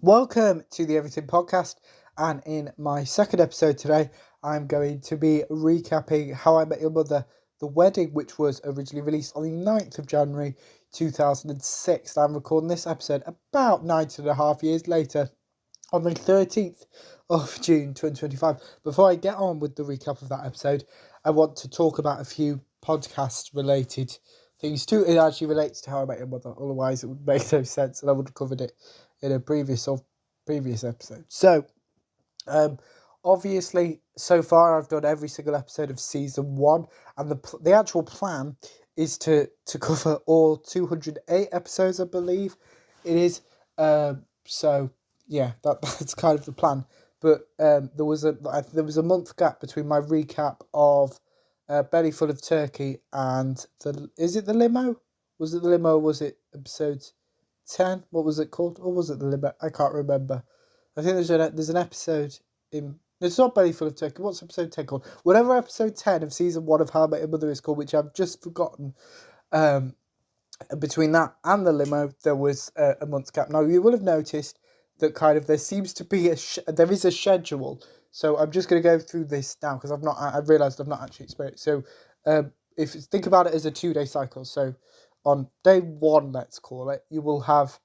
Welcome to the Everything Podcast, and in my second episode today, I'm going to be recapping How I Met Your Mother, The Wedding, which was originally released on the 9th of January 2006. I'm recording this episode about 9.5 years later, on the 13th of June 2025. Before I get on with the recap of that episode, I want to talk about a few podcast related things too. It actually relates to How I Met Your Mother, otherwise it would make no sense and I would have covered it in a previous episode. So, um, obviously, so far I've done every single episode of season one, and the actual plan is to cover all 208 episodes, I believe it is. So yeah, that's kind of the plan. But there was a month gap between my recap of Belly Full of Turkey and the limo? Was it the limo? Or was it episode 10? What was it called? Or was it the limo? I can't remember. I think there's an episode in. It's not Belly Full of Turkey. What's episode 10 called? Whatever episode 10 of season 1 of How I Met Your Mother is called, which I've just forgotten. Between that and the limo, there was a month gap. Now, you will have noticed that kind of there seems to be there is a schedule. So I'm just going to go through this now because I've realised I've not actually explained it. So if you think about it as a 2-day cycle. So on day one, let's call it, you will have,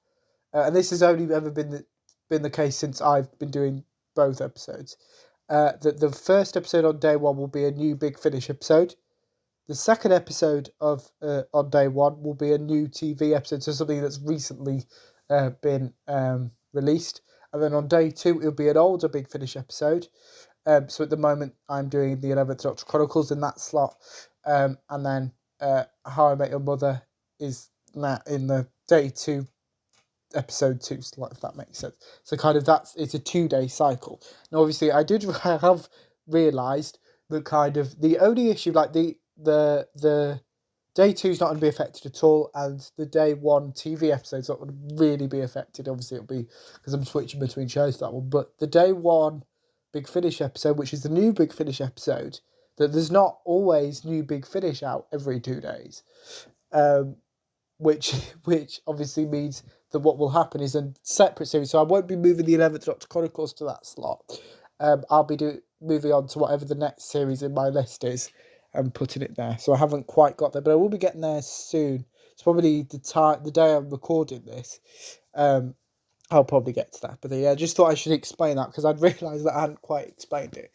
and this has only ever been the case since I've been doing both episodes. That the first episode on day one will be a new Big Finish episode. The second episode of on day one will be a new TV episode, so something that's recently been released. And then on day two, it'll be an older Big Finish episode. So at the moment, I'm doing the 11th Doctor Chronicles in that slot. And then How I Met Your Mother is that in the day two, episode 2 slot, if that makes sense. So kind of it's a 2-day cycle. Now, obviously, I have realised that kind of the only issue, like the day 2 is not going to be affected at all, and the day 1 TV episode's not going to really be affected. Obviously, it'll be because I'm switching between shows for that one. But the day 1 Big Finish episode, which is the new Big Finish episode, that there's not always new Big Finish out every 2 days. Which obviously means that what will happen is a separate series. So I won't be moving the 11th Doctor Chronicles to that slot. I'll be moving on to whatever the next series in my list is and putting it there. So I haven't quite got there, but I will be getting there soon. It's probably the day I'm recording this. I'll probably get to that. But yeah, I just thought I should explain that because I'd realised that I hadn't quite explained it.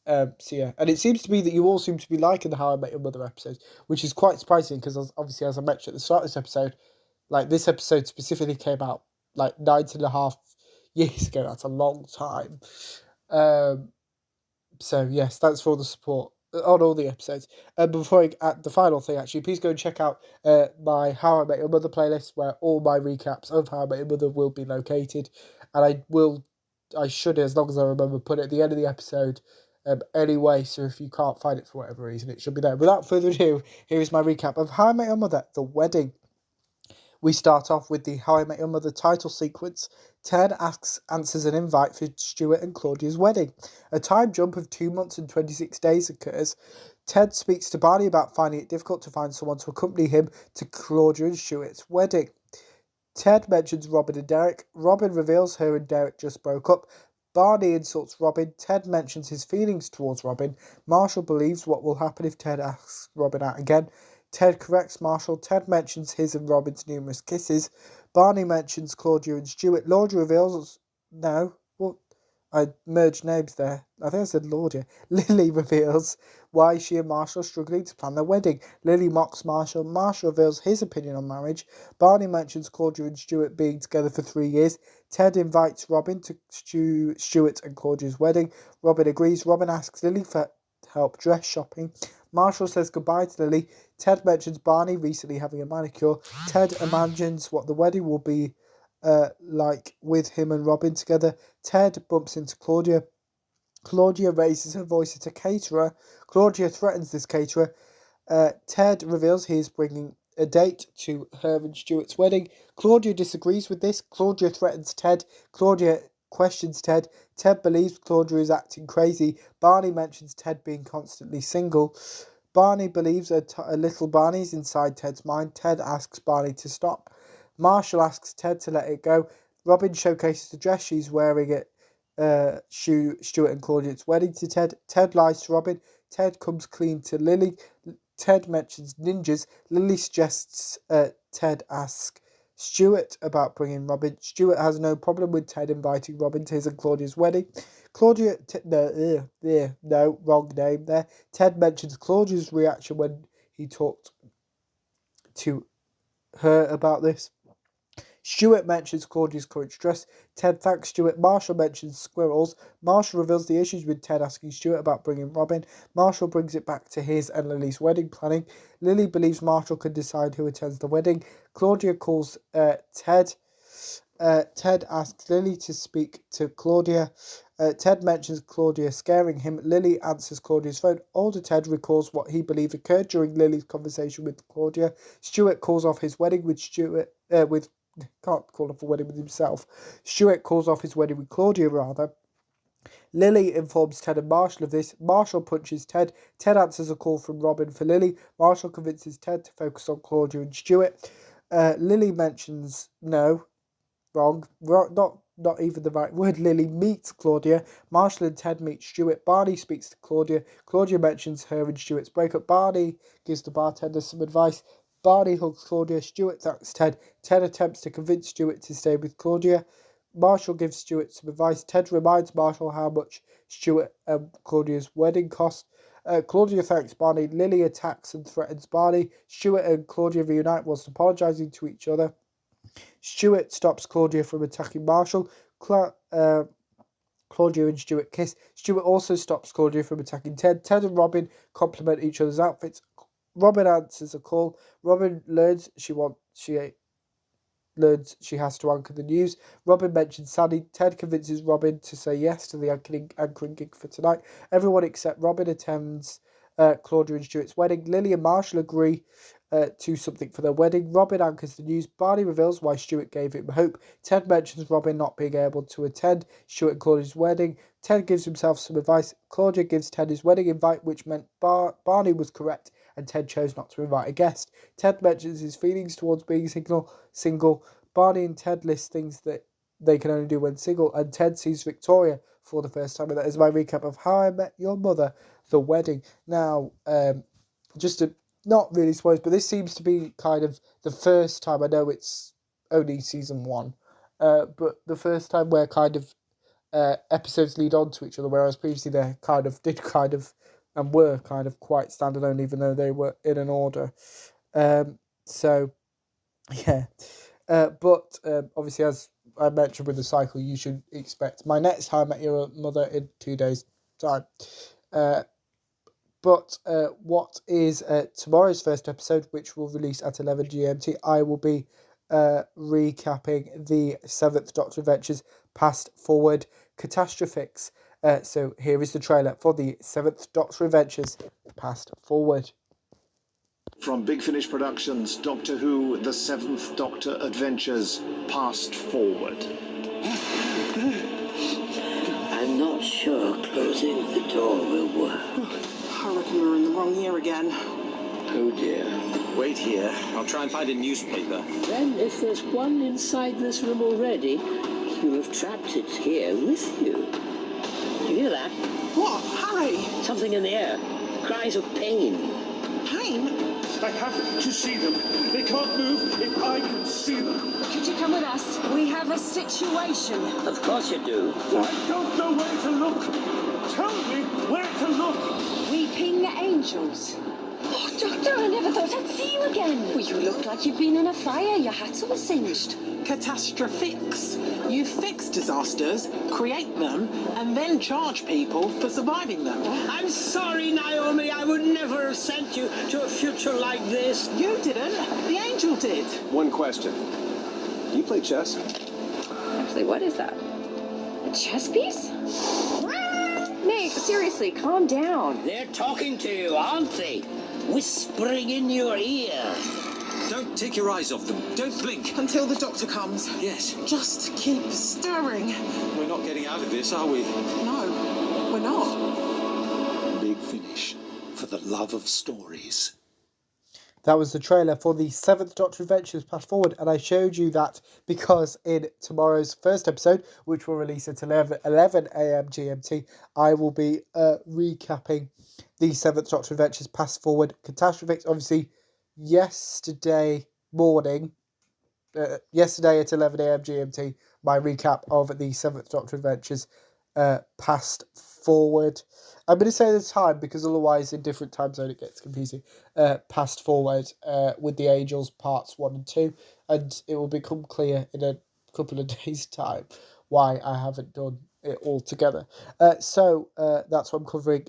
So yeah, and it seems to be that you all seem to be liking the How I Met Your Mother episodes, which is quite surprising because obviously, as I mentioned at the start of this episode, like this episode specifically came out like 9.5 years ago. That's a long time. So yes, thanks for all the support on all the episodes. Before the final thing, actually, please go and check out my How I Met Your Mother playlist, where all my recaps of How I Met Your Mother will be located, and I should, as long as I remember, put it at the end of the episode. Anyway, so if you can't find it for whatever reason, it should be there. Without further ado, here is my recap of How I Met Your Mother, The Wedding. We start off with the How I Met Your Mother title sequence. Ted answers an invite for Stuart and Claudia's wedding. A time jump of 2 months and 26 days occurs. Ted speaks to Barney about finding it difficult to find someone to accompany him to Claudia and Stuart's wedding. Ted mentions Robin and Derek. Robin reveals her and Derek just broke up. Barney insults Robin. Ted mentions his feelings towards Robin. Marshall believes what will happen if Ted asks Robin out again. Ted corrects Marshall. Ted mentions his and Robin's numerous kisses. Barney mentions Claudia and Stuart. Claudia reveals... No. What? I merged names there. I think I said Claudia. Lily reveals why she and Marshall are struggling to plan their wedding. Lily mocks Marshall. Marshall reveals his opinion on marriage. Barney mentions Claudia and Stuart being together for 3 years. Ted invites Robin to Stuart and Claudia's wedding. Robin agrees. Robin asks Lily for help dress shopping. Marshall says goodbye to Lily. Ted mentions Barney recently having a manicure. Ted imagines what the wedding will be like with him and Robin together. Ted bumps into Claudia. Claudia raises her voice at a caterer. Claudia threatens this caterer. Ted reveals he is bringing a date to her and Stuart's wedding. Claudia disagrees with this. Claudia threatens Ted. Claudia questions Ted. Ted believes Claudia is acting crazy. Barney mentions Ted being constantly single. Barney believes a little Barney's inside Ted's mind. Ted asks Barney to stop. Marshall asks Ted to let it go. Robin showcases the dress she's wearing at Stuart and Claudia's wedding to Ted. Ted lies to Robin. Ted comes clean to Lily. Ted mentions ninjas. Lily suggests Ted ask Stuart about bringing Robin. Stuart has no problem with Ted inviting Robin to his and Claudia's wedding. No, wrong name there. Ted mentions Claudia's reaction when he talked to her about this. Stuart mentions Claudia's current dress. Ted thanks Stuart. Marshall mentions squirrels. Marshall reveals the issues with Ted asking Stuart about bringing Robin. Marshall brings it back to his and Lily's wedding planning. Lily believes Marshall can decide who attends the wedding. Claudia calls Ted. Ted asks Lily to speak to Claudia. Ted mentions Claudia scaring him. Lily answers Claudia's phone. Older Ted recalls what he believed occurred during Lily's conversation with Claudia. Stuart calls off his wedding with can't call off a wedding with himself. Stuart calls off his wedding with Claudia, rather. Lily informs Ted and Marshall of this. Marshall punches Ted. Ted answers a call from Robin for Lily. Marshall convinces Ted to focus on Claudia and Stuart. Lily mentions wrong, not even the right word. Lily meets Claudia. Marshall and Ted meet Stuart. Barney speaks to Claudia. Claudia mentions her and Stuart's breakup. Barney gives the bartender some advice. Barney hugs Claudia. Stuart thanks Ted. Ted attempts to convince Stuart to stay with Claudia. Marshall gives Stuart some advice. Ted reminds Marshall how much Stuart and Claudia's wedding cost. Claudia thanks Barney. Lily attacks and threatens Barney. Stuart and Claudia reunite whilst apologising to each other. Stuart stops Claudia from attacking Marshall. Claudia and Stuart kiss. Stuart also stops Claudia from attacking Ted. Ted and Robin compliment each other's outfits. Robin answers a call. Robin learns she has to anchor the news. Robin mentions Sandy. Ted convinces Robin to say yes to the anchoring gig for tonight. Everyone except Robin attends Claudia and Stuart's wedding. Lily and Marshall agree to something for their wedding. Robin anchors the news. Barney reveals why Stuart gave him hope. Ted mentions Robin not being able to attend Stuart and Claudia's wedding. Ted gives himself some advice. Claudia gives Ted his wedding invite, which meant Barney was correct and Ted chose not to invite a guest. Ted mentions his feelings towards being single. Barney and Ted list things that they can only do when single, and Ted sees Victoria for the first time. And that is my recap of How I Met Your Mother, the wedding. Now, just to not really spoilers, but this seems to be kind of the first time, I know it's only season 1, but the first time where kind of episodes lead on to each other, whereas previously they were kind of quite standalone, even though they were in an order. So, yeah. But obviously, as I mentioned with the cycle, you should expect my next How I Met Your Mother in 2 days' time. But what is tomorrow's first episode, which will release at 11 GMT, I will be recapping the 7th Doctor Adventures Past Forward Catastrophics. So here is the trailer for the 7th Doctor Adventures Past Forward. From Big Finish Productions, Doctor Who, The 7th Doctor Adventures Past Forward. I'm not sure closing the door will work. I reckon we're in the wrong year again. Oh dear. Wait here. I'll try and find a newspaper. Then, if there's one inside this room already, you have trapped it here with you. You hear that? What? Harry? Something in the air. Cries of pain. Pain? I have to see them. They can't move if I can see them. Could you come with us? We have a situation. Of course you do. I don't know where to look. Tell me where to look. Weeping angels. Oh, Doctor, I never thought I'd see you again. Well, you look like you've been in a fire. Your hat's all singed. Catastrophics. You fix disasters, create them, and then charge people for surviving them. I'm sorry, Naomi. I would never have sent you to a future like this. You didn't. The angel did. One question. Do you play chess? Actually, what is that? A chess piece? Nick, seriously, calm down. They're talking to you, aren't they? Whispering in your ear. Don't take your eyes off them. Don't blink. Until the doctor comes. Yes. Just keep stirring. We're not getting out of this, are we? No, we're not. Big Finish, for the love of stories. that was the trailer for the 7th Doctor Adventures Past Forward, and I showed you that because in tomorrow's first episode, which will release at 11 a.m. GMT, I will be recapping the 7th Doctor Adventures Past Forward Catastrophics. Obviously, yesterday morning, yesterday at 11 a.m. GMT, my recap of the 7th Doctor Adventures Past Forward. I'm going to say the time because otherwise in different time zone it gets confusing. Past Forward with the Angels parts 1 and 2, and it will become clear in a couple of days' time why I haven't done it all together. So that's what I'm covering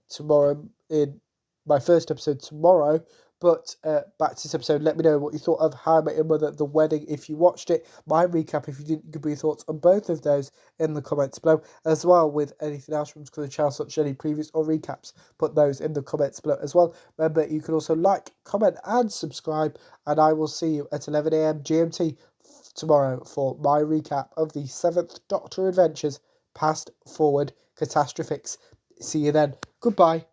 tomorrow in my first episode tomorrow. But back to this episode, let me know what you thought of How I Met Your Mother, The Wedding, if you watched it. My recap, if you didn't, give me your thoughts on both of those in the comments below. As well with anything else from the channel, such as any previous or recaps, put those in the comments below as well. Remember, you can also like, comment and subscribe. And I will see you at 11 a.m. GMT tomorrow for my recap of the 7th Doctor Adventures Past Forward Catastrophics. See you then. Goodbye.